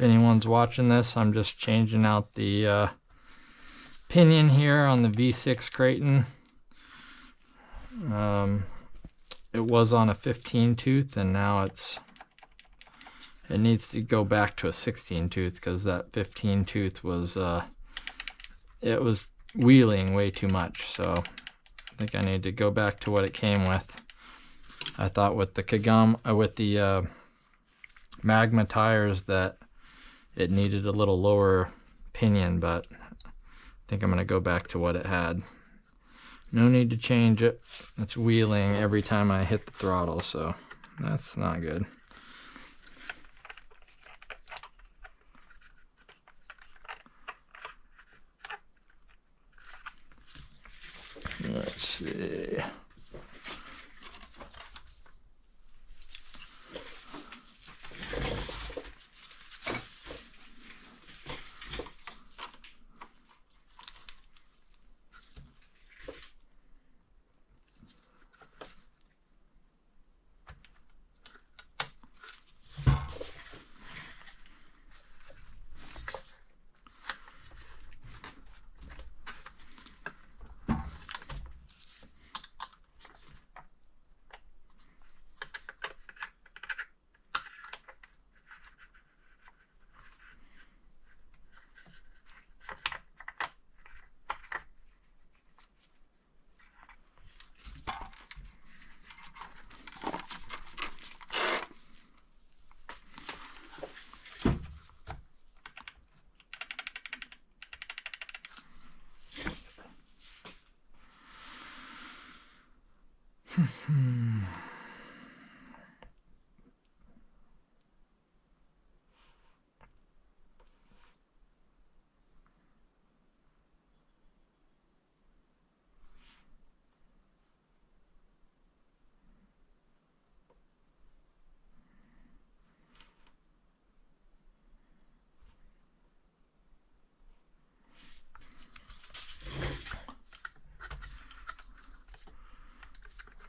If anyone's watching this, I'm just changing out the pinion here on the V6 Kraton. It was on a 15 tooth and now it needs to go back to a 16 tooth because that 15 tooth was it was wheeling way too much. So I think I need to go back to what it came with. I thought with the Magma tires that it needed a little lower pinion, but I think I'm going to go back to what it had. No need to change it. It's wheeling every time I hit the throttle, so that's not good. Let's see.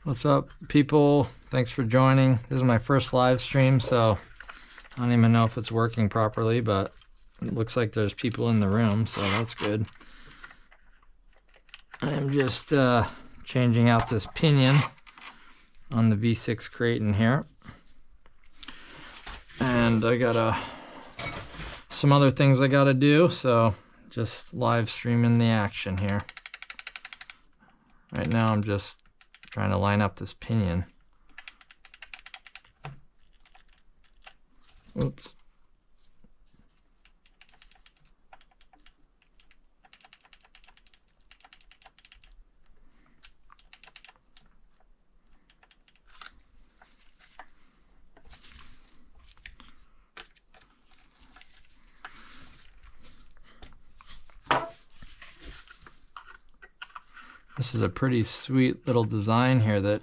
What's up, people? Thanks for joining. This is my first live stream, so I don't even know if it's working properly, but it looks like there's people in the room, so that's good. I'm just changing out this pinion on the V6 Kraton here. And I got some other things I gotta do, so just live streaming the action here. Right now I'm just trying to line up this pinion. Oops. This is a pretty sweet little design here that...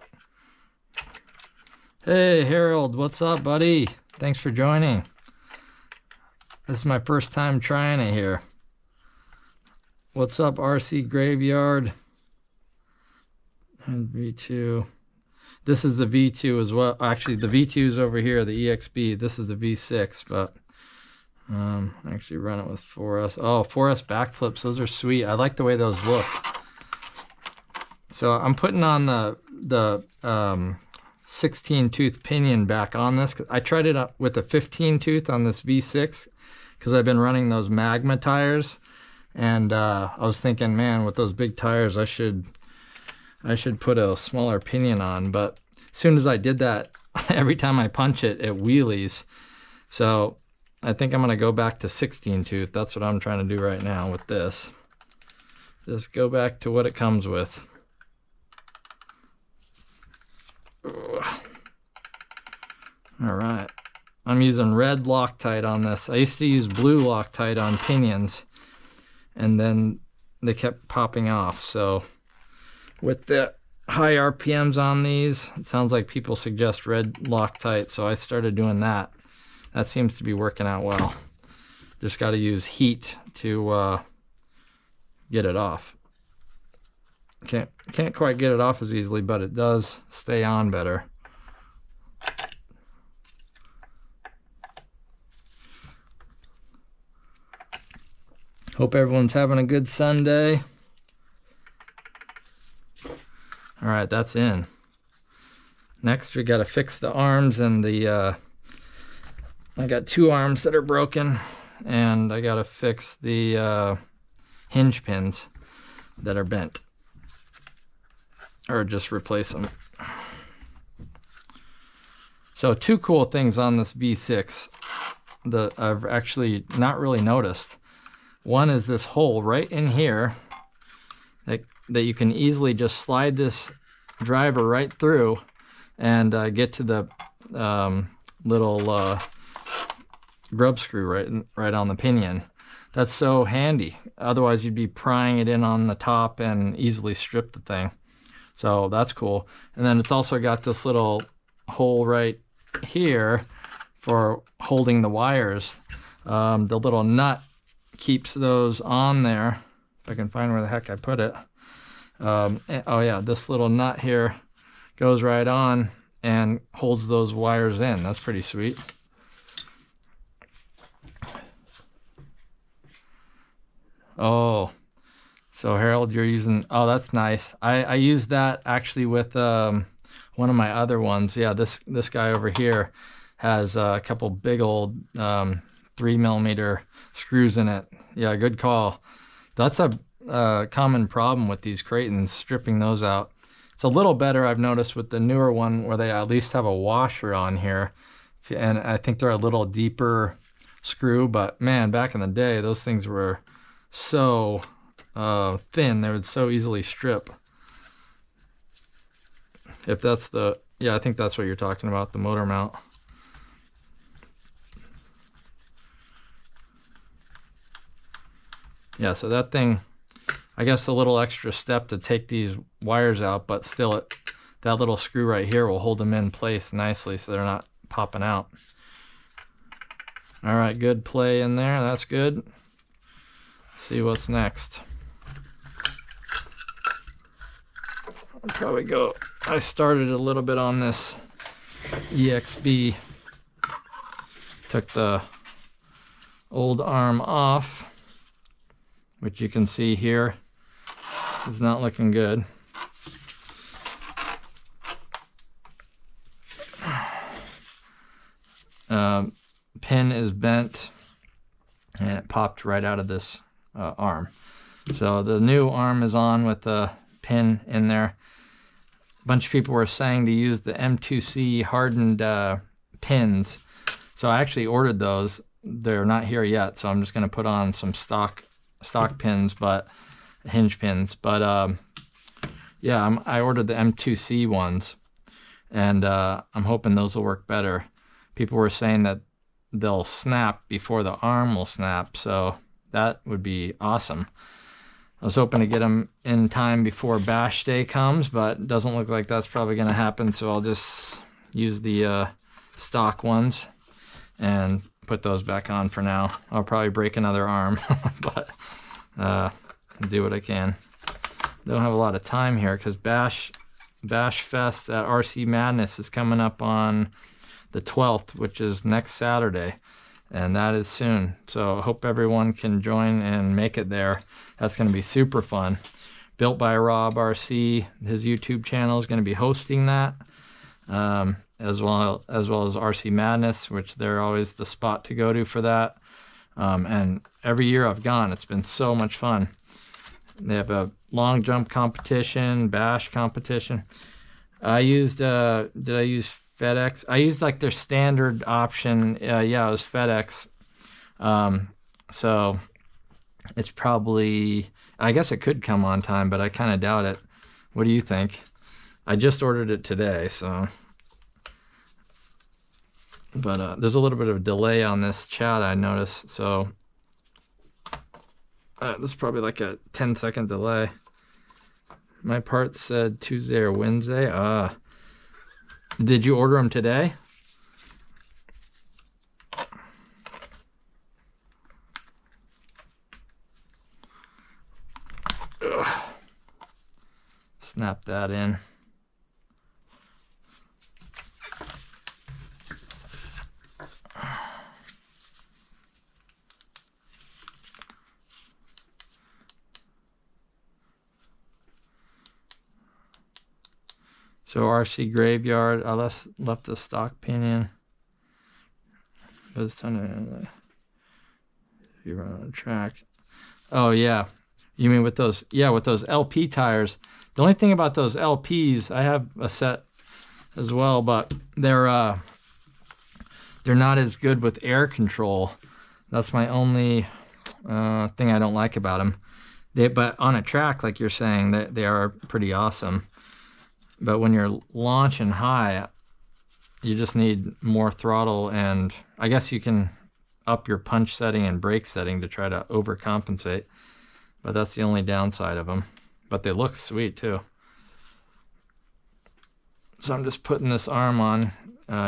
Hey Harold, what's up, buddy? Thanks for joining. This is my first time trying it here. What's up, RC Graveyard? And V2. This is the V2 as well. Actually, the V2 is over here, the EXB. This is the V6, but I actually run it with 4S. Oh, 4S backflips. Those are sweet. I like the way those look. So I'm putting on the 16 tooth pinion back on this. I tried it up with a 15 tooth on this V6 because I've been running those Magma tires, and I was thinking, man, with those big tires, I should put a smaller pinion on. But as soon as I did that, every time I punch it, it wheelies. So I think I'm gonna go back to 16 tooth. That's what I'm trying to do right now with this. Just go back to what it comes with. All right, I'm using red Loctite on this. I used to use blue Loctite on pinions, and then they kept popping off. So with the high RPMs on these, it sounds like people suggest red Loctite, so I started doing that. That seems to be working out well. Just got to use heat to get it off. Can't quite get it off as easily, but it does stay on better. Hope everyone's having a good Sunday. All right, that's in. Next, we got to fix the arms and the, I got 2 arms that are broken, and I got to fix the hinge pins that are bent, or just replace them. So 2 cool things on this V6 that I've actually not really noticed. One is this hole right in here that you can easily just slide this driver right through and get to the little grub screw right on the pinion. That's so handy. Otherwise you'd be prying it in on the top and easily strip the thing. So that's cool. And then it's also got this little hole right here for holding the wires. The little nut keeps those on there. If I can find where the heck I put it. Oh yeah, this little nut here goes right on and holds those wires in. That's pretty sweet. Oh, so Harold, you're using, oh, that's nice. I used that actually with one of my other ones. Yeah, this guy over here has a couple big old 3mm screws in it. Yeah, good call. That's a common problem with these Kratons, stripping those out. It's a little better, I've noticed, with the newer one where they at least have a washer on here, and I think they're a little deeper screw. But man, back in the day, those things were so thin, they would so easily strip. If that's the, yeah, I think that's what you're talking about, the motor mount. Yeah, so that thing, I guess a little extra step to take these wires out, but still that little screw right here will hold them in place nicely so they're not popping out. All right, good play in there. That's good. See what's next. I'll probably go, I started a little bit on this EXB. Took the old arm off, which you can see here is not looking good. Pin is bent and it popped right out of this arm. So the new arm is on with the pin in there. A bunch of people were saying to use the M2C hardened pins. So I actually ordered those. They're not here yet, so I'm just going to put on some stock pins, but hinge pins. But yeah, I ordered the M2C ones, and I'm hoping those will work better. People were saying that they'll snap before the arm will snap, so that would be awesome. I was hoping to get them in time before Bash Day comes, but it doesn't look like that's probably going to happen, so I'll just use the stock ones and put those back on for now. I'll probably break another arm, but do what I can. Don't have a lot of time here because BashFest at RC Madness is coming up on the 12th, which is next Saturday, and that is soon. So I hope everyone can join and make it there. That's going to be super fun. Built by Rob RC, his YouTube channel is going to be hosting that, as well as RC Madness, which they're always the spot to go to for that. And every year I've gone, it's been so much fun. They have a long jump competition, bash competition. I used, did I use FedEx? I used like their standard option. Yeah, it was FedEx. So it's probably, I guess it could come on time, but I kind of doubt it. What do you think? I just ordered it today, so. But there's a little bit of a delay on this chat, I noticed. So this is probably like a 10-second delay. My part said Tuesday or Wednesday. Did you order them today? Ugh. Snap that in. So RC Graveyard, I left the stock pinion. If you run on a track. Oh yeah, you mean with those? Yeah, with those LP tires. The only thing about those LPs, I have a set as well, but they're not as good with air control. That's my only thing I don't like about them. But on a track, like you're saying, they are pretty awesome. But when you're launching high, you just need more throttle, and I guess you can up your punch setting and brake setting to try to overcompensate. But that's the only downside of them. But they look sweet too. So I'm just putting this arm on.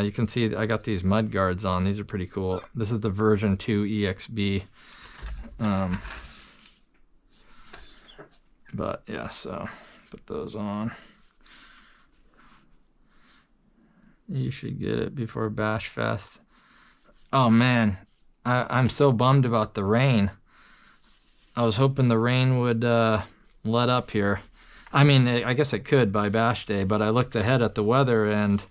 You can see I got these mud guards on. These are pretty cool. This is the version 2 EXB. But yeah, so put those on. You should get it before BashFest. Oh man, I'm so bummed about the rain. I was hoping the rain would let up here. I mean, I guess it could by Bash Day, but I looked ahead at the weather and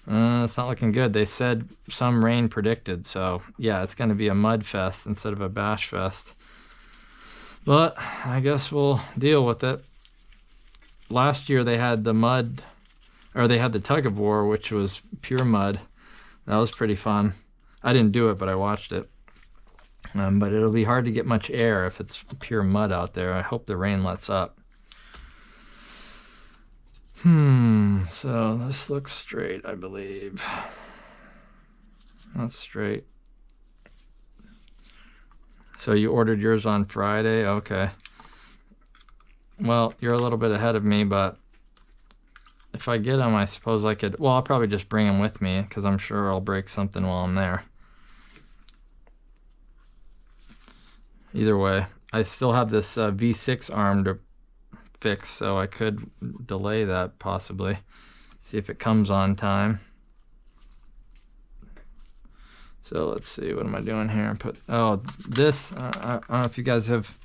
it's not looking good. They said some rain predicted, so yeah, it's going to be a mud fest instead of a Bash Fest. But I guess we'll deal with it. Last year they had the mud, or they had the tug of war, which was pure mud. That was pretty fun. I didn't do it, but I watched it. But it'll be hard to get much air if it's pure mud out there. I hope the rain lets up. So this looks straight, I believe. That's straight. So you ordered yours on Friday? Okay. Well, you're a little bit ahead of me, but if I get them, I suppose I could... Well, I'll probably just bring them with me, because I'm sure I'll break something while I'm there. Either way, I still have this V6 arm to fix, so I could delay that possibly. See if it comes on time. So let's see, what am I doing here? Oh, this, I don't know if you guys have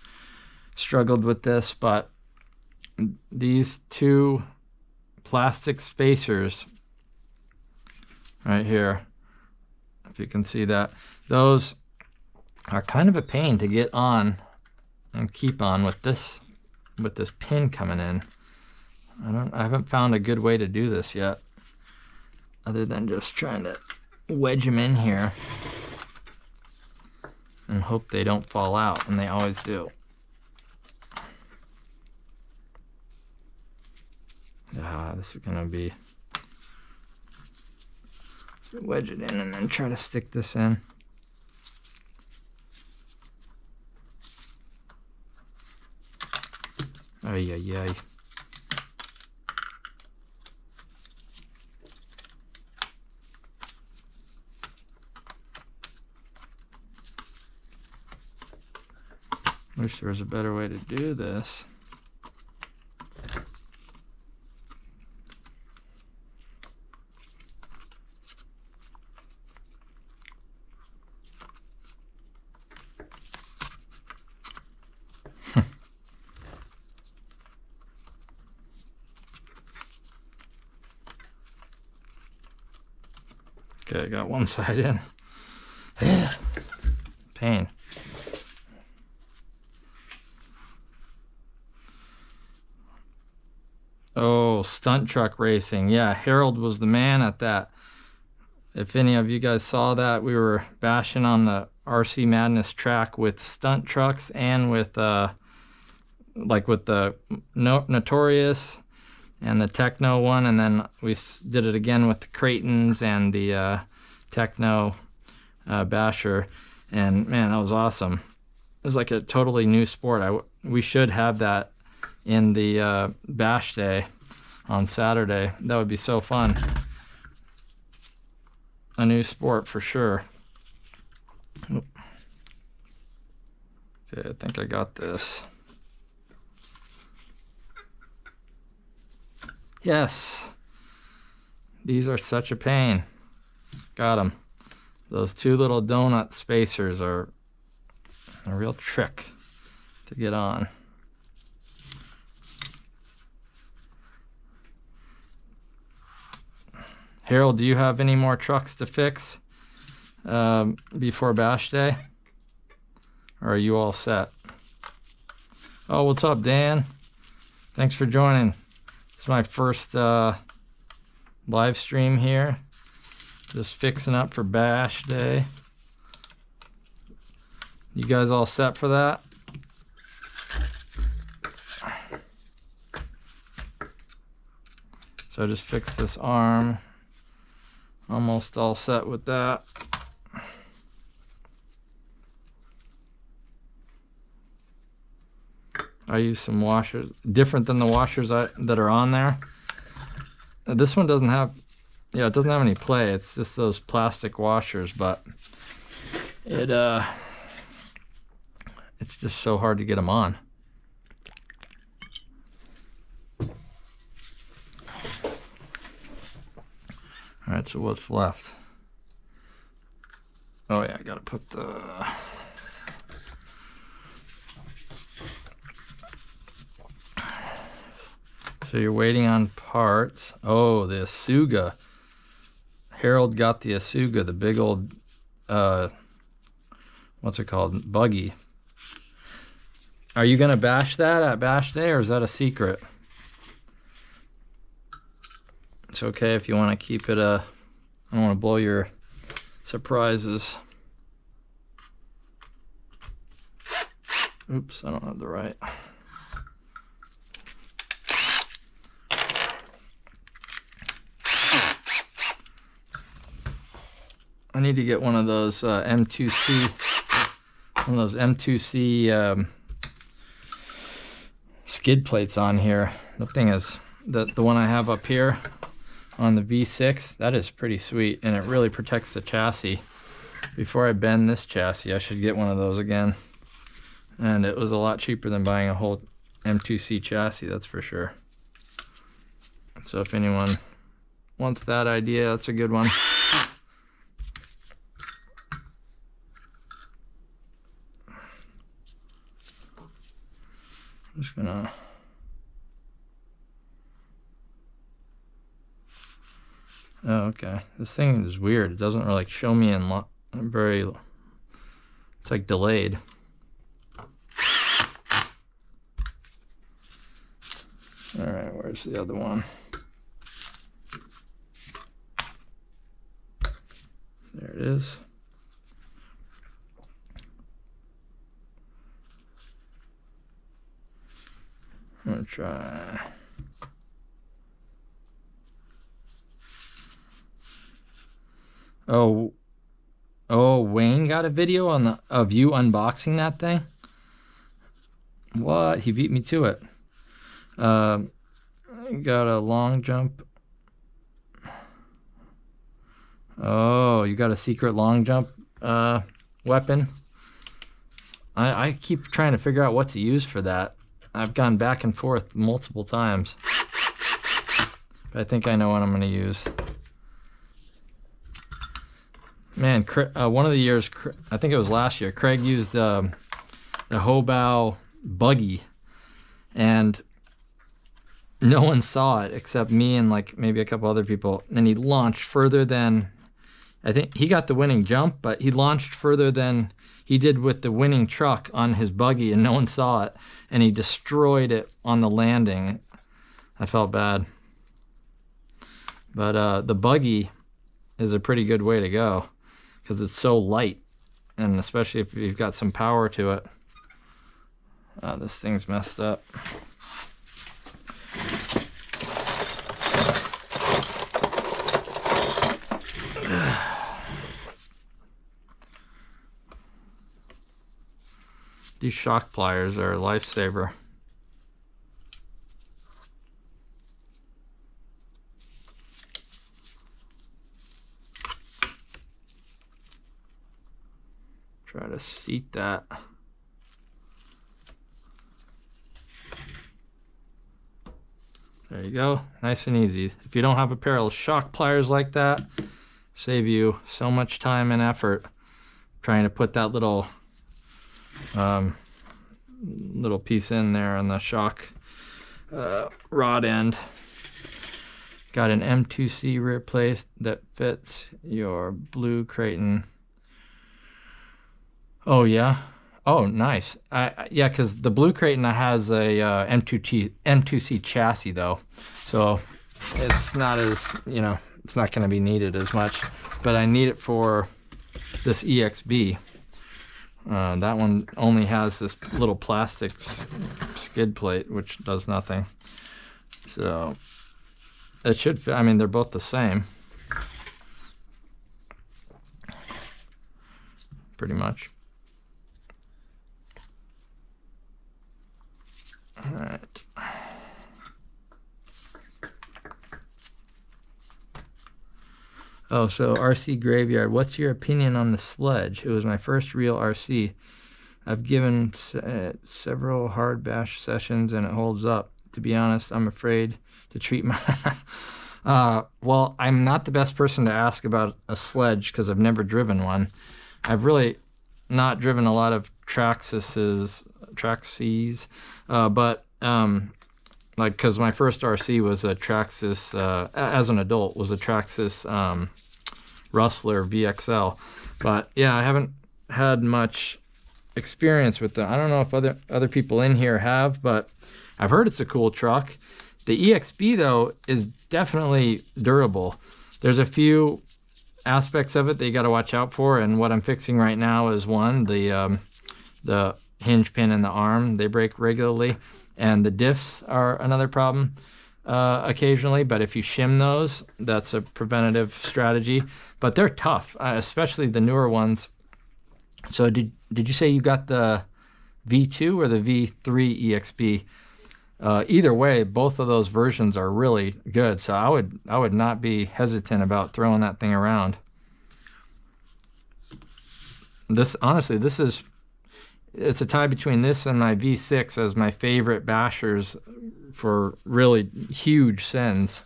struggled with this, but these two plastic spacers right here, if you can see that, those are kind of a pain to get on and keep on with this pin coming in. I haven't found a good way to do this yet, other than just trying to wedge them in here and hope they don't fall out, and they always do. This is gonna be, so wedge it in and then try to stick this in. Ay, ay, ay. Wish there was a better way to do this. Okay, I got one side in. Pain. Oh, stunt truck racing. Yeah, Harold was the man at that. If any of you guys saw that, we were bashing on the RC Madness track with stunt trucks and with like with the Notorious and the Techno one, and then we did it again with the Kratons and the Techno Basher, and man, that was awesome. It was like a totally new sport. We should have that in the Bash Day on Saturday. That would be so fun. A new sport for sure. Okay, I think I got this. Yes, these are such a pain. Got them. Those two little donut spacers are a real trick to get on. Harold, do you have any more trucks to fix before Bash Day? Or are you all set? Oh, what's up, Dan? Thanks for joining. It's my first live stream here. Just fixing up for Bash Day. You guys all set for that? So I just fixed this arm. Almost all set with that. I use some washers, different than the washers that are on there. This one doesn't have, yeah, it doesn't have any play. It's just those plastic washers, but it's just so hard to get them on. All right, so what's left? Oh yeah, I gotta put the... So you're waiting on parts. Oh, the Asuga. Harold got the Asuga, the big old, what's it called? Buggy. Are you gonna bash that at Bash Day, or is that a secret? It's okay if you want to keep it I don't want to blow your surprises. Oops, I don't have the right. I need to get one of those M2C skid plates on here. The thing is, the one I have up here on the V6, that is pretty sweet, and it really protects the chassis. Before I bend this chassis, I should get one of those again. And it was a lot cheaper than buying a whole M2C chassis, that's for sure. So if anyone wants that idea, that's a good one. I'm just gonna... Oh, okay. This thing is weird. It doesn't really show me in very... It's like delayed. Alright, where's the other one? There it is. I'm gonna try... Oh, Wayne got a video of you unboxing that thing? What? He beat me to it. Got a long jump. Oh, you got a secret long jump weapon? I keep trying to figure out what to use for that. I've gone back and forth multiple times. But I think I know what I'm going to use. Man, one of the years, I think it was last year, Craig used the Hobao buggy, and no one saw it except me and like maybe a couple other people. And he launched further than, I think he got the winning jump, but he launched further than he did with the winning truck on his buggy, and no one saw it. And he destroyed it on the landing. I felt bad. But the buggy is a pretty good way to go, because it's so light, and especially if you've got some power to it. This thing's messed up. These shock pliers are a lifesaver. Try to seat that. There you go, nice and easy. If you don't have a pair of shock pliers like that, save you so much time and effort trying to put that little little piece in there on the shock rod end. Got an M2C rear plate that fits your blue Kraton. Oh yeah. Oh, nice. Yeah, because the blue Kraton has a M2C chassis though, so it's not as, you know, it's not going to be needed as much. But I need it for this EXB. That one only has this little plastic skid plate, which does nothing. So it should fit. I mean, they're both the same, pretty much. All right. Oh, so RC Graveyard, what's your opinion on the sledge? It was my first real RC. I've given several hard bash sessions and it holds up. To be honest, I'm afraid to treat my... well, I'm not the best person to ask about a sledge because I've never driven one. I've really not driven a lot of Traxxas, but like, because my first RC was a Traxxas, as an adult, was a Traxxas Rustler VXL. But yeah, I haven't had much experience with them. I don't know if other people in here have, but I've heard it's a cool truck. The EXB though is definitely durable. There's a few aspects of it that you got to watch out for, and what I'm fixing right now is one, the hinge pin and the arm, they break regularly, and the diffs are another problem occasionally, but if you shim those, that's a preventative strategy. But they're tough, especially the newer ones. So did you say you got the V2 or the V3 EXB? Either way, both of those versions are really good, so I would not be hesitant about throwing that thing around. This, honestly, it's a tie between this and my V6 as my favorite bashers for really huge sends.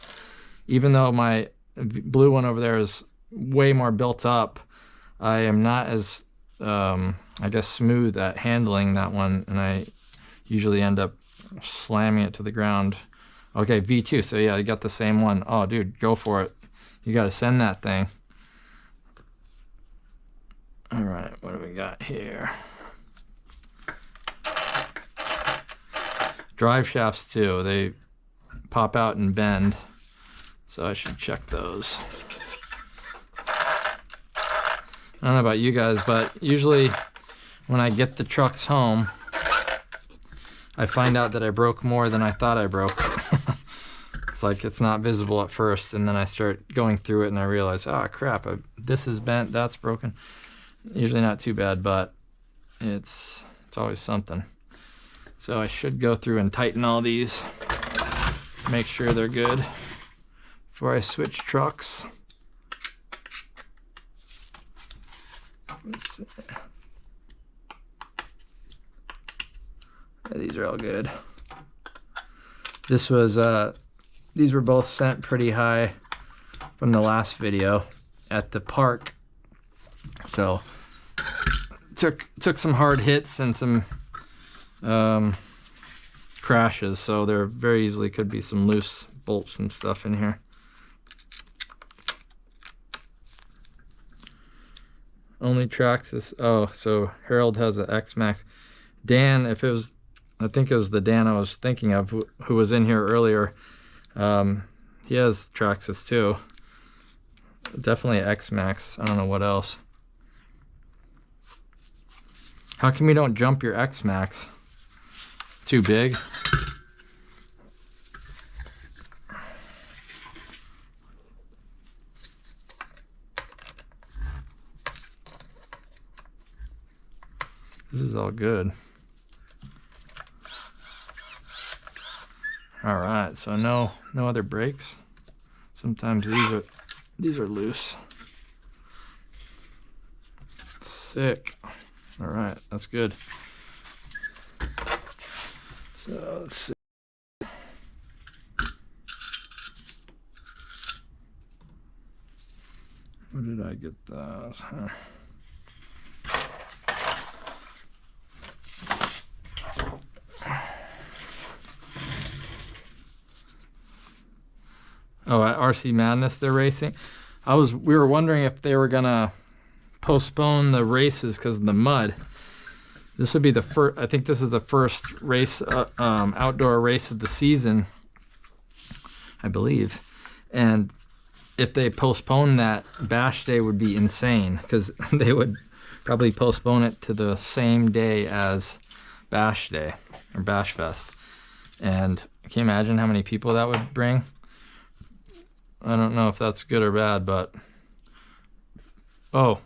Even though my blue one over there is way more built up, I am not as I guess smooth at handling that one, and I usually end up slamming it to the ground. Okay, V2, so yeah, you got the same one. Oh dude, go for it. You got to send that thing. All right, what do we got here? Drive shafts too, they pop out and bend, so I should check those. I don't know about you guys, but usually when I get the trucks home, I find out that I broke more than I thought I broke. It's like it's not visible at first, and then I start going through it and I realize, oh crap, this is bent, that's broken. Usually not too bad, but it's always something. So I should go through and tighten all these, make sure they're good before I switch trucks. Yeah, these are all good. This was these were both sent pretty high from the last video at the park, so took some hard hits and some crashes, so there very easily could be some loose bolts and stuff in here. Only Traxxas. Oh, so Harold has an X-Max. Dan, if it was, I think it was the Dan I was thinking of who was in here earlier. He has Traxxas too. Definitely X-Max. I don't know what else. How come you don't jump your X-Max? Too big? This is all good. All right, so no other brakes. Sometimes these are loose. Sick. All right, that's good. So let's see. Where did I get those? Huh. Oh, at RC Madness they're racing. We were wondering if they were gonna postpone the races because of the mud. This would be the first. I think this is the first race, outdoor race of the season, I believe. And if they postpone that, Bash Day would be insane because they would probably postpone it to the same day as Bash Day or BashFest. And can you imagine how many people that would bring? I don't know if that's good or bad, but oh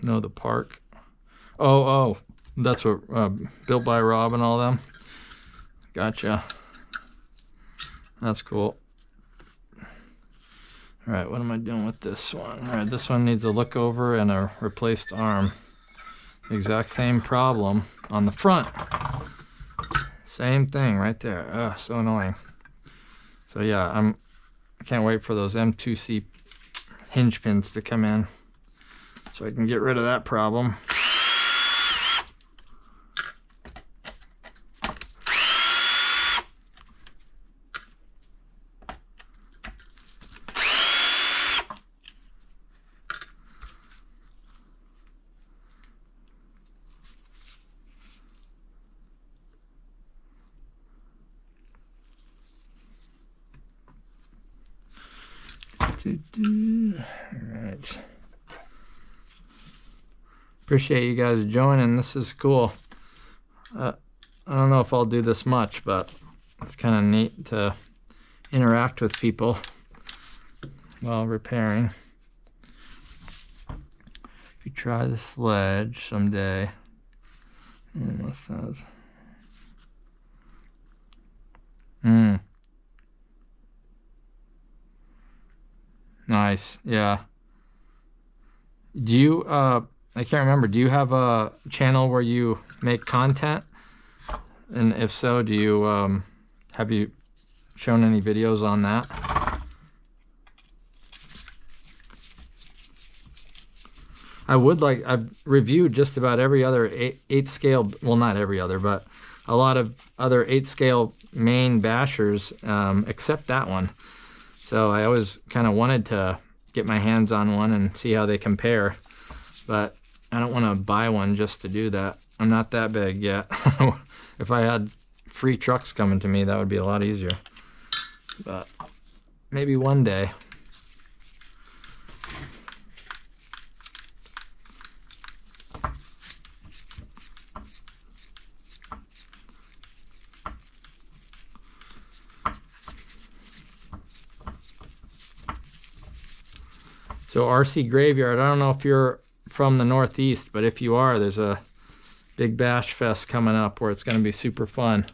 no, the park. Oh, that's what built by Rob and all them. Gotcha. That's cool. All right, what am I doing with this one? All right, this one needs a look over and a replaced arm. The exact same problem on the front. Same thing right there. Ugh, so annoying. So yeah, I can't wait for those M2C hinge pins to come in so I can get rid of that problem. Alright. Appreciate you guys joining. This is cool. I don't know if I'll do this much, but it's kind of neat to interact with people while repairing. If you try the sledge someday, it must have. Nice, yeah. Do you, I can't remember, do you have a channel where you make content? And if so, do you, have you shown any videos on that? I've reviewed just about every other 8 scale, well not every other, but a lot of other 8 scale main bashers, except that one. So I always kind of wanted to get my hands on one and see how they compare, but I don't want to buy one just to do that. I'm not that big yet. If I had free trucks coming to me, that would be a lot easier. But maybe one day. So RC Graveyard, I don't know if you're from the Northeast, but if you are, there's a big Bash Fest coming up where it's going to be super fun.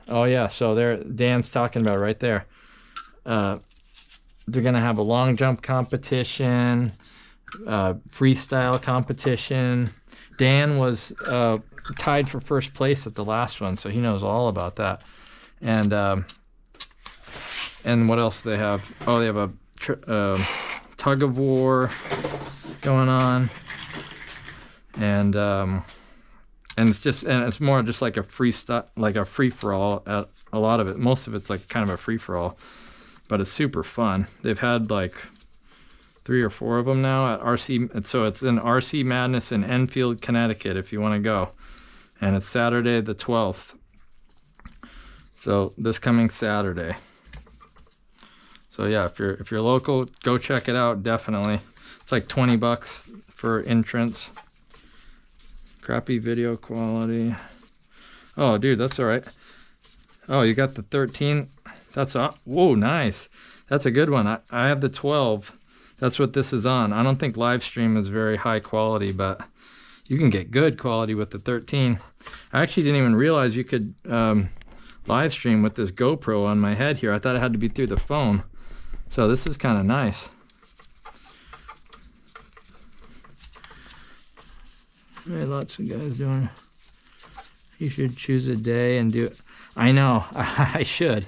Oh yeah, so there, Dan's talking about right there. They're going to have a long jump competition, freestyle competition. Dan was tied for first place at the last one, so he knows all about that. And what else do they have? Oh, they have a tug of war going on, and it's more just like a free for all. A lot of it, most of it's like kind of a free for all, but it's super fun. They've had like 3 or 4 of them now at RC. So it's in RC Madness in Enfield, Connecticut, if you want to go, and it's Saturday the 12th. So this coming Saturday. So yeah, if you're local, go check it out, definitely. It's like $20 for entrance. Crappy video quality. Oh, dude, that's all right. Oh, you got the 13. That's whoa, nice. That's a good one. I have the 12. That's what this is on. I don't think Livestream is very high quality, but you can get good quality with the 13. I actually didn't even realize you could live stream with this GoPro on my head here. I thought it had to be through the phone. So this is kind of nice. Hey, lots of guys doing. You should choose a day and do it. I know, I should,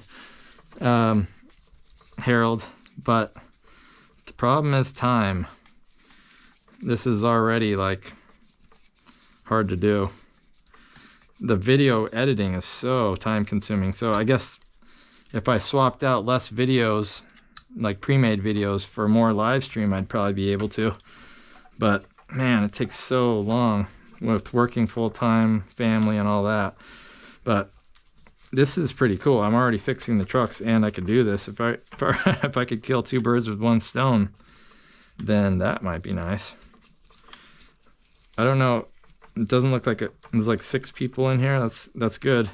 Harold, but the problem is time. This is already like hard to do. The video editing is so time consuming. So I guess if I swapped out less videos, like pre-made videos, for more live stream, I'd probably be able to. But man, it takes so long with working full-time, family, and all that. But this is pretty cool. I'm already fixing the trucks, and I could do this. If I if I could kill 2 birds with 1 stone, then that might be nice. I don't know. It doesn't look like there's like 6 people in here. That's good.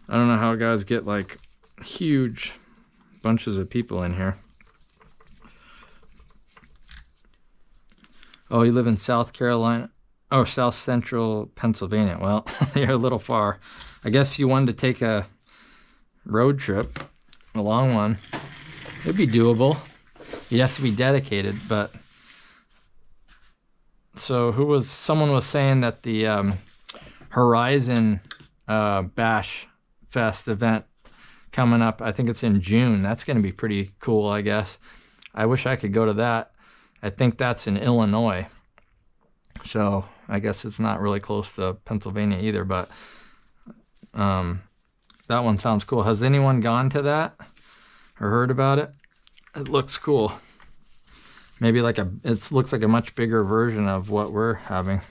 I don't know how guys get like huge bunches of people in here. Oh, you live in South Carolina? Oh, South Central Pennsylvania. Well, you're a little far. I guess if you wanted to take a road trip, a long one, it'd be doable. You'd have to be dedicated, but... So someone was saying that the Horizon BashFest event coming up, I think it's in June. That's going to be pretty cool, I guess. I wish I could go to that. I think that's in Illinois. So I guess it's not really close to Pennsylvania either, but that one sounds cool. Has anyone gone to that or heard about it? It looks cool. Maybe like it looks like a much bigger version of what we're having.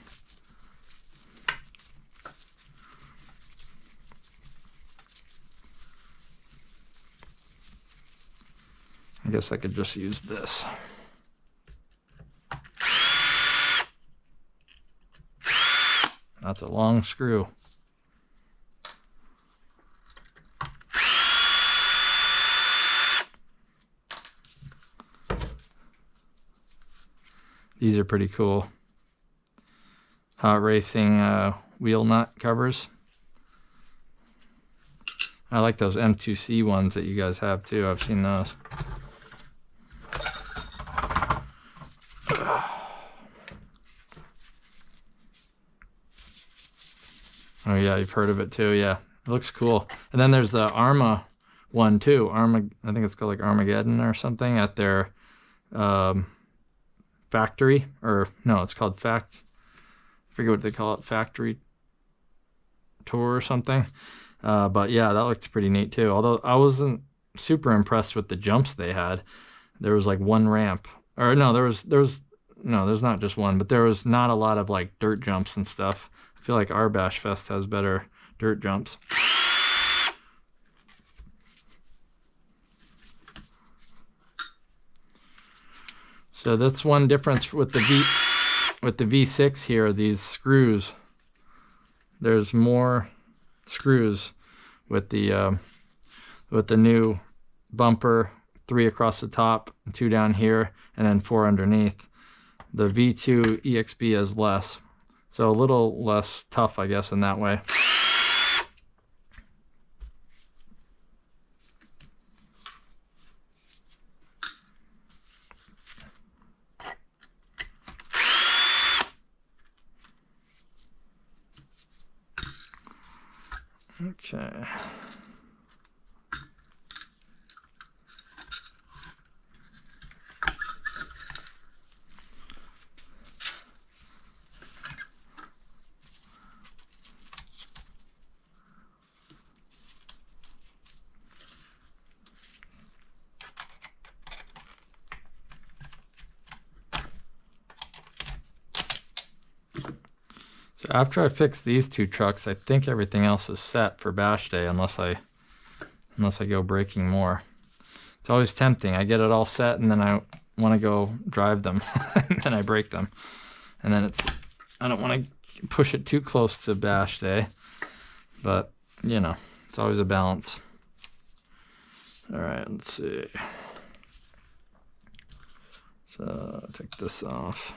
I guess I could just use this. That's a long screw. These are pretty cool. Hot racing wheel nut covers. I like those M2C ones that you guys have too. I've seen those. Oh yeah, you've heard of it too. Yeah, it looks cool. And then there's the Arrma one too. Arrma, I think it's called like Armageddon or something at their factory, or no, it's called I forget what they call it, factory tour or something. But yeah, that looks pretty neat too. Although I wasn't super impressed with the jumps they had. There was like one ramp, or no, there's not just one, but there was not a lot of like dirt jumps and stuff. I feel like our BashFest has better dirt jumps. So that's one difference with the V6 here, these screws. There's more screws with the new bumper, 3 across the top, 2 down here, and then 4 underneath. The V2 EXB is less. So a little less tough, I guess, in that way. Okay. So after I fix these 2 trucks, I think everything else is set for Bash Day, unless I go breaking more. It's always tempting. I get it all set and then I want to go drive them, and then I break them, and then I don't want to push it too close to Bash Day, but you know, it's always a balance. All right, let's see. So take this off.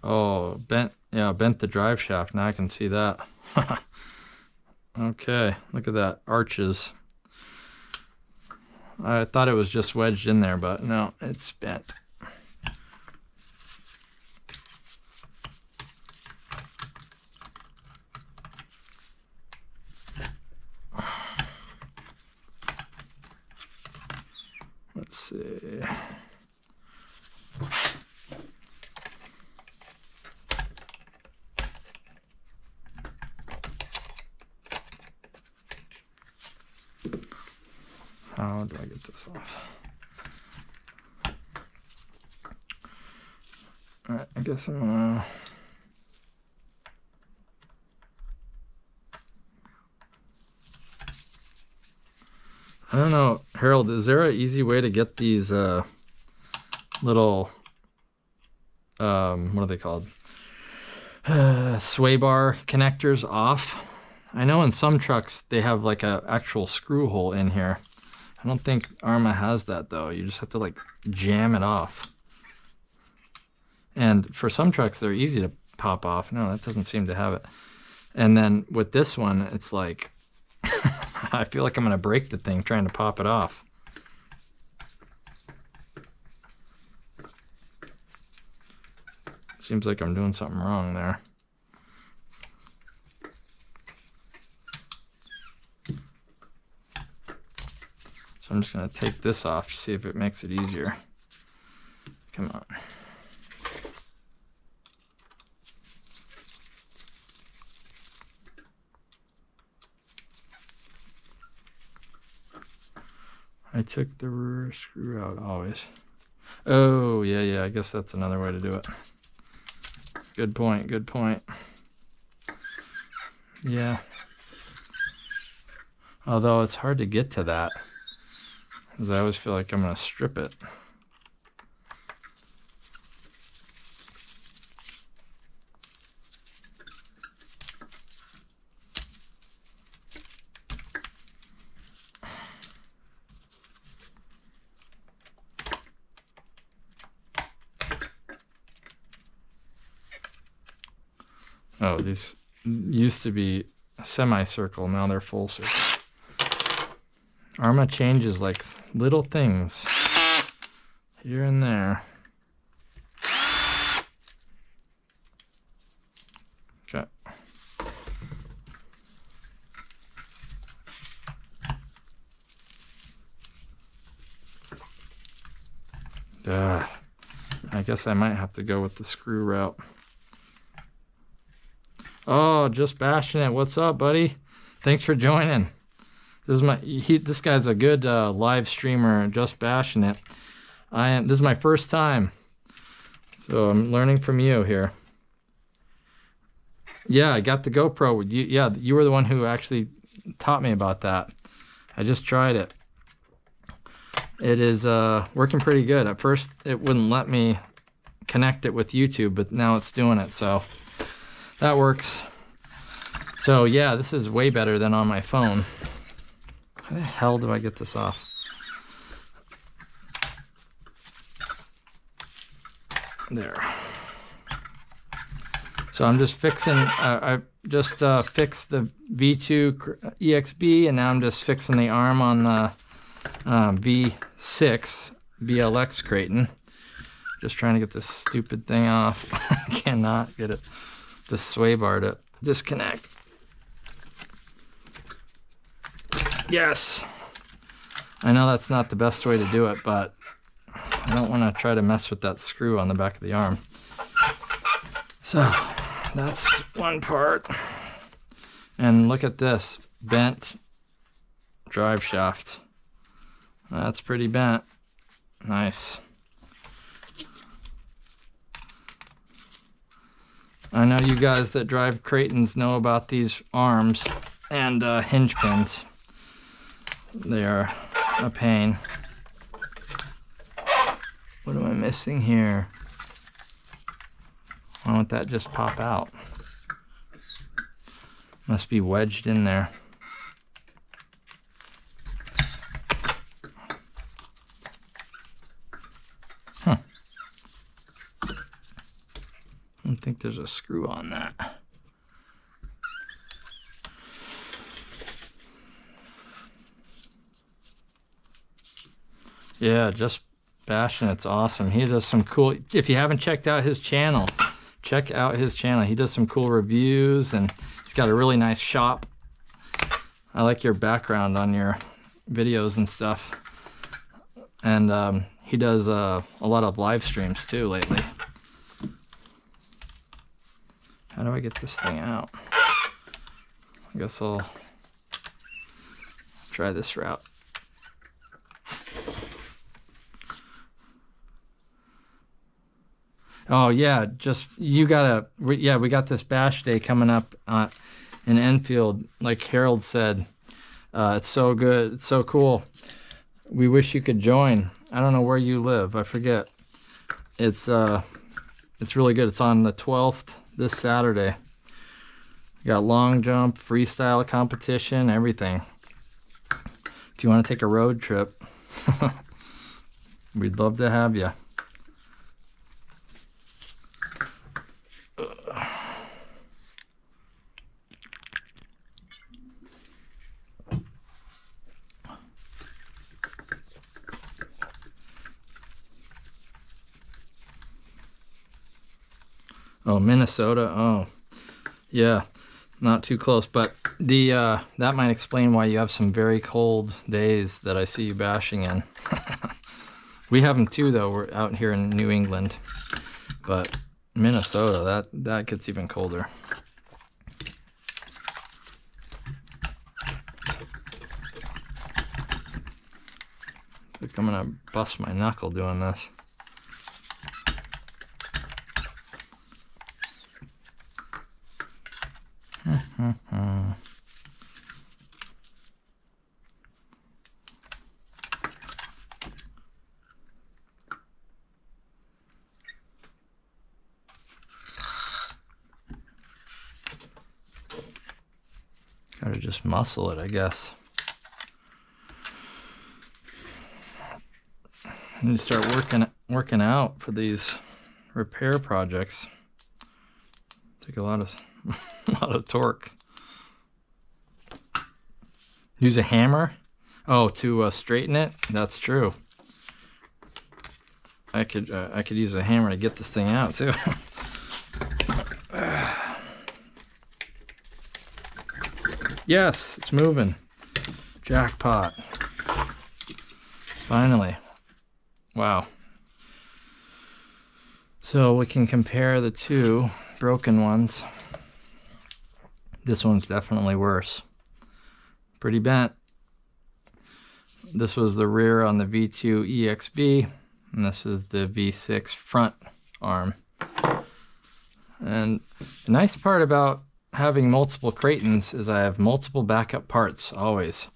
Oh, bent the drive shaft. Now I can see that. Okay, look at that, arches. I thought it was just wedged in there, but no, it's bent. Let's see. How do I get this off? All right, I guess I'm gonna... I don't know, Harold, is there an easy way to get these little, what are they called? Sway bar connectors off? I know in some trucks they have like a actual screw hole in here. I don't think Arrma has that though. You just have to like jam it off. And for some trucks they're easy to pop off. No, that doesn't seem to have it. And then with this one, it's like, I feel like I'm gonna break the thing trying to pop it off. Seems like I'm doing something wrong there. So I'm just gonna take this off to see if it makes it easier. Come on. I took the rear screw out always. Oh, yeah, I guess that's another way to do it. Good point, good point. Yeah. Although it's hard to get to that, because I always feel like I'm going to strip it. Oh, these used to be a semicircle, now they're full circle. Arrma changes like little things here and there. Okay. I guess I might have to go with the screw route. Oh, just bashing it. What's up, buddy? Thanks for joining. This is this guy's a good live streamer. Just bashing it. This is my first time, so I'm learning from you here. Yeah, I got the GoPro. You were the one who actually taught me about that. I just tried it. It is working pretty good. At first, it wouldn't let me connect it with YouTube, but now it's doing it, so that works. So yeah, this is way better than on my phone. How the hell do I get this off? There. So I'm just fixing, I just fixed the V2 EXB, and now I'm just fixing the arm on the V6 BLX Kraton. Just trying to get this stupid thing off. I cannot get it, the sway bar to disconnect. Yes! I know that's not the best way to do it, but I don't want to try to mess with that screw on the back of the arm. So that's one part. And look at this, bent drive shaft. That's pretty bent. Nice. I know you guys that drive Kratons know about these arms and hinge pins. They are a pain. What am I missing here? Why won't that just pop out? Must be wedged in there. Huh. don't think there's a screw on that. Yeah, just bashing. It's awesome. He does some cool, if you haven't checked out his channel, check out his channel. He does some cool reviews, and he's got a really nice shop. I like your background on your videos and stuff. And he does a lot of live streams too lately. How do I get this thing out? I guess I'll try this route. Oh yeah, just you gotta. Yeah, we got this bash day coming up in Enfield. Like Harold said, it's so good, it's so cool. We wish you could join. I don't know where you live. I forget. It's really good. It's on the 12th, this Saturday. We got long jump, freestyle competition, everything. If you want to take a road trip, we'd love to have you. Oh, Minnesota. Oh, yeah, not too close, but the that might explain why you have some very cold days that I see you bashing in. We have them too, though. We're out here in New England, but Minnesota, that gets even colder. I think I'm gonna bust my knuckle doing this. Gotta just muscle it, I guess. I need to start working out for these repair projects. Take a lot of torque. Use a hammer? Oh, to straighten it? That's true. I could use a hammer to get this thing out too. Yes, it's moving. Jackpot. Finally. Wow. So we can compare the two broken ones. This one's definitely worse. Pretty bent. This was the rear on the V2 EXB, and this is the V6 front arm. And the nice part about having multiple Kratons is I have multiple backup parts always.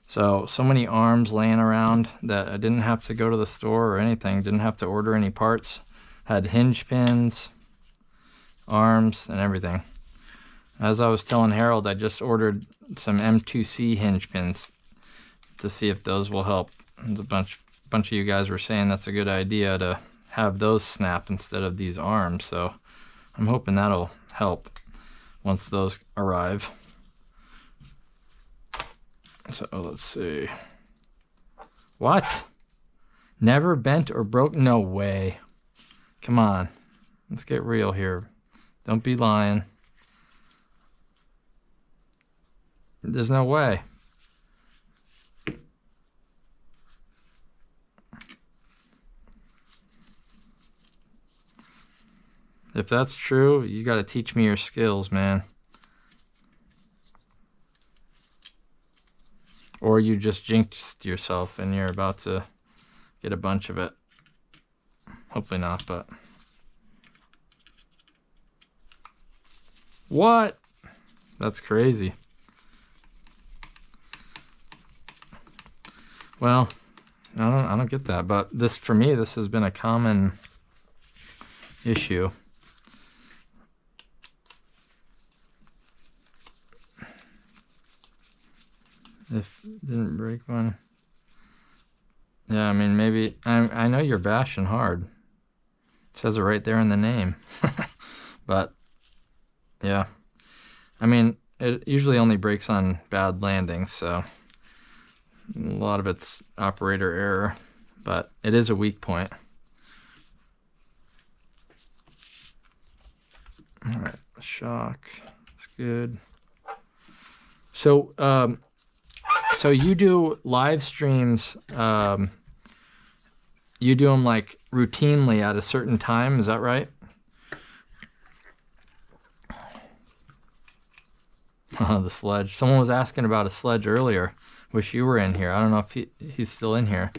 So many arms laying around that I didn't have to go to the store or anything, didn't have to order any parts. Had hinge pins, arms, and everything. As I was telling Harold, I just ordered some M2C hinge pins to see if those will help. There's a bunch of you guys were saying that's a good idea to have those snap instead of these arms, so I'm hoping that'll help once those arrive. So let's see. What? Never bent or broke? No way. Come on. Let's get real here. Don't be lying. There's no way. If that's true, you got to teach me your skills, man. Or you just jinxed yourself and you're about to get a bunch of it. Hopefully not, but... What? That's crazy. Well, I don't get that, but this, for me, this has been a common issue. If didn't break one. Yeah, I mean, maybe I know you're bashing hard. It says it right there in the name. But yeah, I mean, it usually only breaks on bad landings, so a lot of it's operator error, but it is a weak point. All right, shock, it's good. So, so you do live streams, you do them like routinely at a certain time, is that right? The sledge. Someone was asking about a sledge earlier. Wish you were in here. I don't know if he's still in here.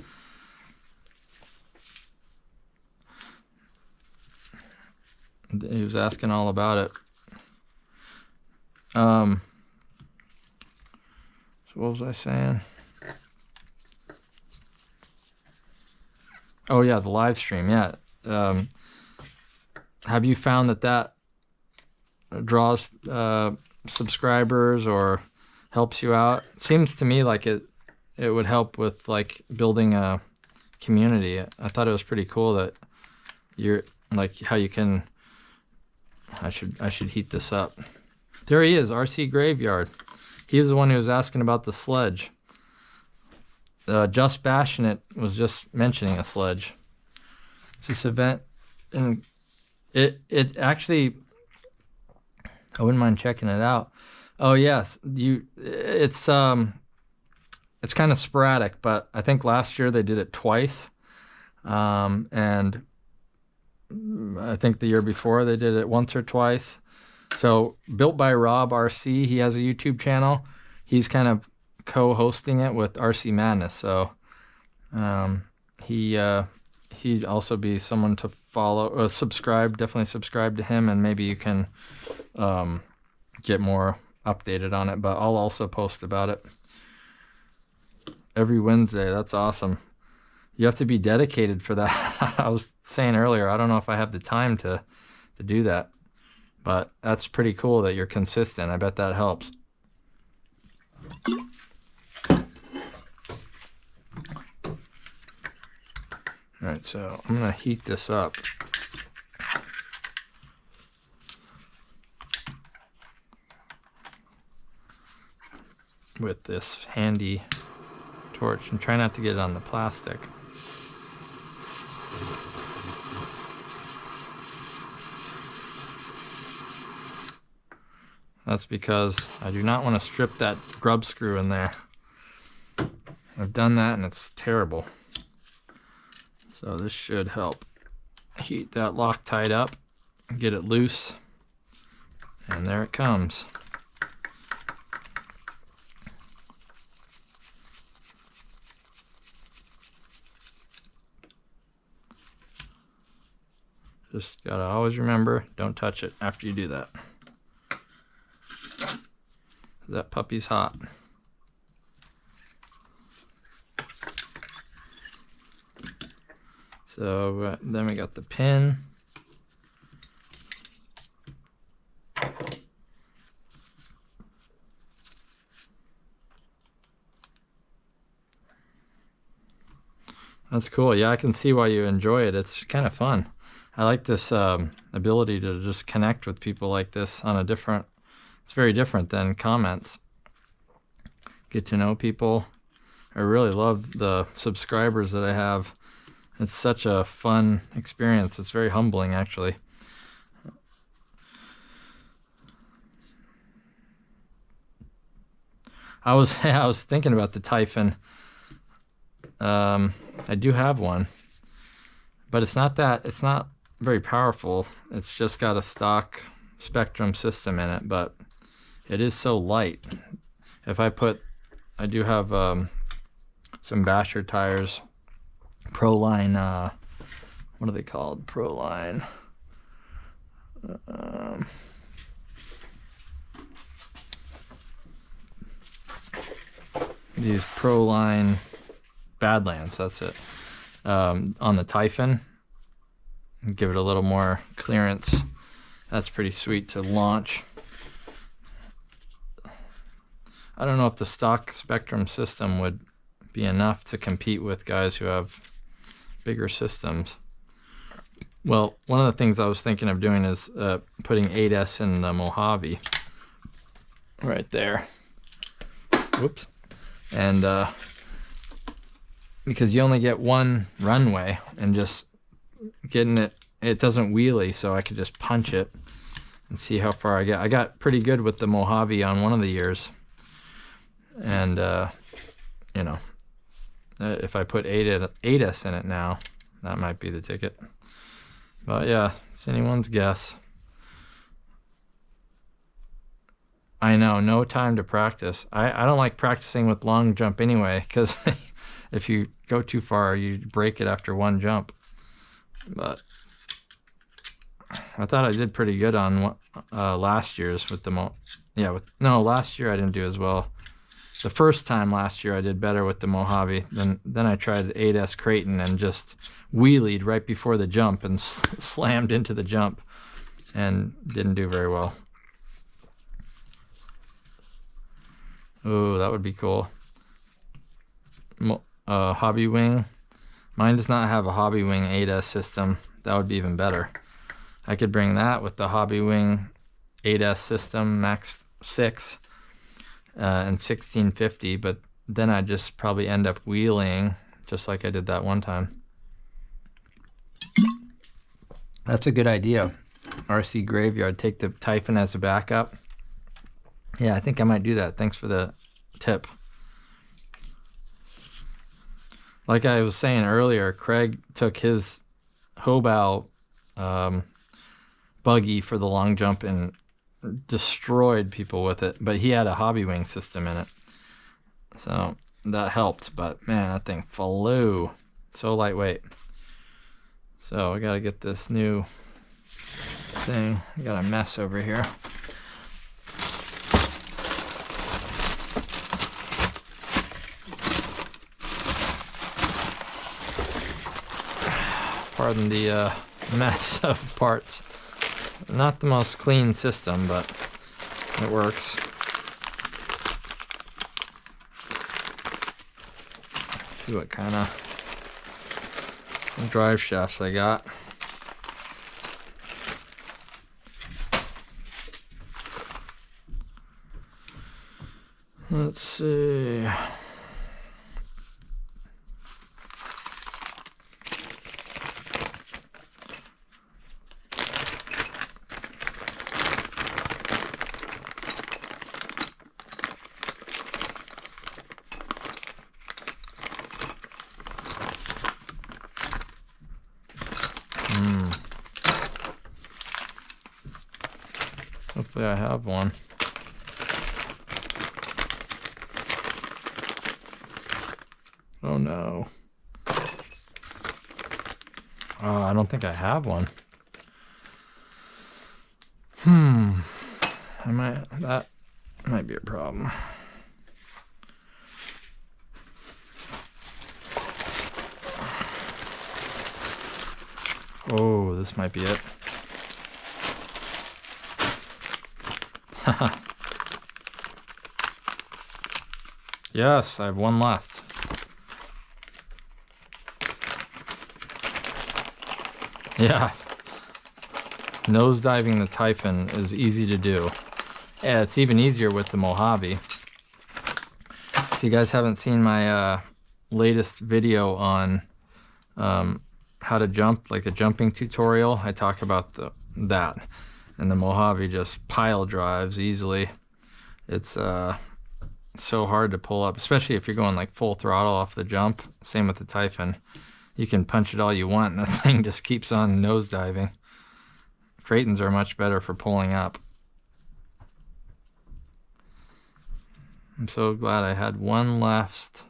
He was asking all about it. So what was I saying? Oh yeah, the live stream. Yeah. Have you found that draws subscribers or helps you out? It seems to me like it would help with like building a community. I thought it was pretty cool that you're like how you can. I should heat this up. There he is, RC Graveyard. He's the one who was asking about the sledge. Just Bashing It was just mentioning a sledge. It's this event, and it actually, I wouldn't mind checking it out. Oh yes, it's kind of sporadic, but I think last year they did it twice, and I think the year before they did it once or twice. So built by Rob RC, he has a YouTube channel. He's kind of co-hosting it with RC Madness. So he'd also be someone to follow or subscribe. Definitely subscribe to him, and maybe you can get more updated on it. But I'll also post about it every Wednesday. That's awesome. You have to be dedicated for that. I was saying earlier, I don't know if I have the time to do that, but that's pretty cool that you're consistent. I bet that helps. All right, so I'm gonna heat this up. With this handy torch and try not to get it on the plastic. That's because I do not want to strip that grub screw in there. I've done that and it's terrible. So this should help heat that Loctite up, get it loose, and there it comes. Just gotta always remember, don't touch it after you do that. That puppy's hot. So then we got the pin. That's cool. Yeah, I can see why you enjoy it. It's kind of fun. I like this ability to just connect with people like this on a different, it's very different than comments. Get to know people. I really love the subscribers that I have. It's such a fun experience. It's very humbling, actually. I was thinking about the Typhon. I do have one, but it's not very powerful. It's just got a stock Spectrum system in it, but it is so light. I do have some Basher tires, Proline, what are they called? Proline. These Proline Badlands, that's it. On the Typhon, give it a little more clearance. That's pretty sweet to launch. I don't know if the stock Spectrum system would be enough to compete with guys who have bigger systems. Well, one of the things I was thinking of doing is putting 8S in the Mojave. Right there. Whoops. And because you only get one runway, and just getting it doesn't wheelie, so I could just punch it and see how far I get. I got pretty good with the Mojave on one of the years. And, you know, if I put 8S in it now, that might be the ticket. But yeah, it's anyone's guess. I know, no time to practice. I don't like practicing with long jump anyway, because if you go too far, you break it after one jump. But I thought I did pretty good on last year's with the last year I didn't do as well. The first time last year I did better with the Mojave. Then I tried the 8S Kraton and just wheelied right before the jump and slammed into the jump and didn't do very well. Oh, that would be cool. Hobby Wing. Mine does not have a Hobby Wing 8S system. That would be even better. I could bring that with the Hobby Wing 8S system, Max 6, and 1650, but then I'd just probably end up wheeling, just like I did that one time. That's a good idea. RC Graveyard, take the Typhon as a backup. Yeah, I think I might do that. Thanks for the tip. Like I was saying earlier, Craig took his Hobao buggy for the long jump and destroyed people with it, but he had a Hobby Wing system in it, so that helped. But man, that thing flew, so lightweight. So I gotta get this new thing. I got a mess over here. Pardon the mess of parts. Not the most clean system, but it works. See what kind of drive shafts I got. Let's see. Hopefully I have one. Oh no. Oh, I don't think I have one. That might be a problem. Oh, this might be it. Yes, I have one left. Yeah. Nosediving the Typhon is easy to do. Yeah, it's even easier with the Mojave. If you guys haven't seen my latest video on how to jump, like a jumping tutorial, I talk about that. And the Mojave just pile drives easily. It's so hard to pull up, especially if you're going like full throttle off the jump. Same with the Typhon. You can punch it all you want and the thing just keeps on nosediving. Kratons are much better for pulling up. I'm so glad I had one last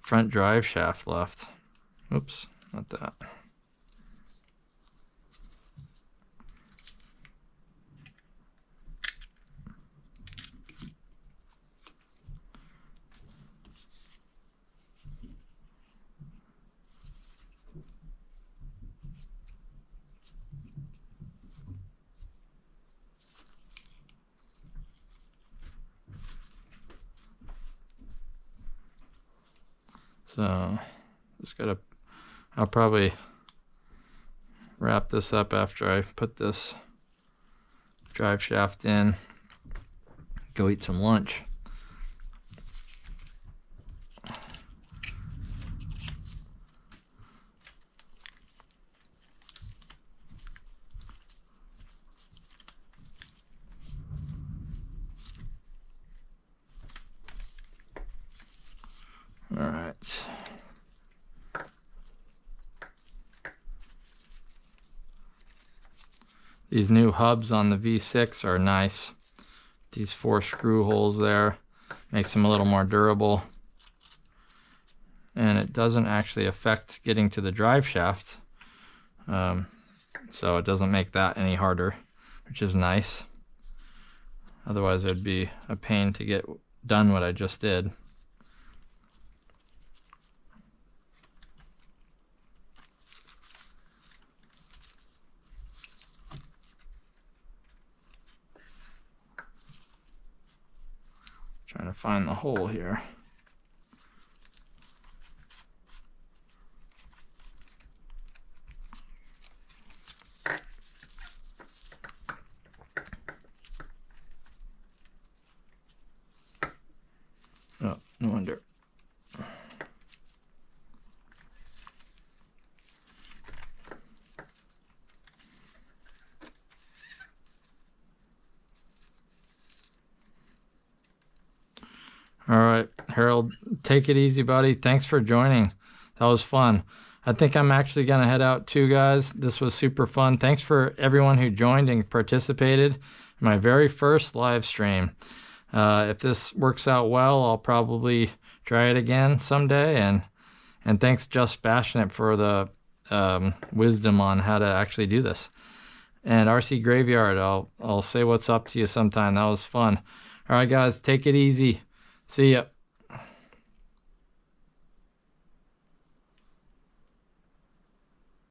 front drive shaft left. Oops, not that. So, just gotta, I'll probably wrap this up after I put this drive shaft in. Go eat some lunch. All right. These new hubs on the V6 are nice. These 4 screw holes there makes them a little more durable. And it doesn't actually affect getting to the drive shaft. So it doesn't make that any harder, which is nice. Otherwise it would be a pain to get done what I just did. Trying to find the hole here. Oh, no wonder. All right, Harold, take it easy, buddy. Thanks for joining. That was fun. I think I'm actually going to head out too, guys. This was super fun. Thanks for everyone who joined and participated in my very first live stream. If this works out well, I'll probably try it again someday. And thanks, Just Bashing It, for the wisdom on how to actually do this. And RC Graveyard, I'll say what's up to you sometime. That was fun. All right, guys, take it easy. See ya.